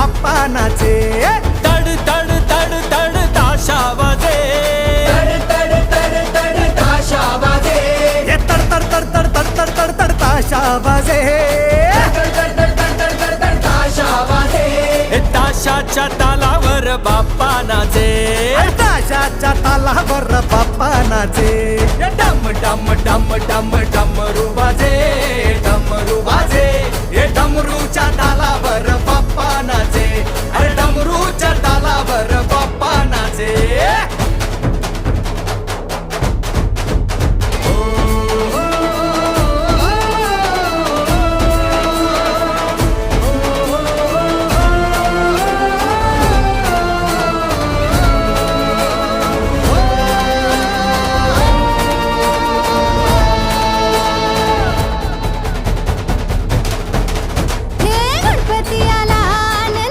बाप्पा नाचे तड तड तड तड ताशा वाजे तड तड तड तड ताशा वाजे ये तड तड तड तड तड तड तड तड ताशा वाजे तड तड तड तड तड तड तड ताशा वाजे ताशाच्या तालावर बाप्पा नाचे ताशाच्या तालावर बाप्पा नाचे डम डम डम डम डमरू वाजे डमरू वाजे हे डमरूच्या तालावर बाप्पा नाचे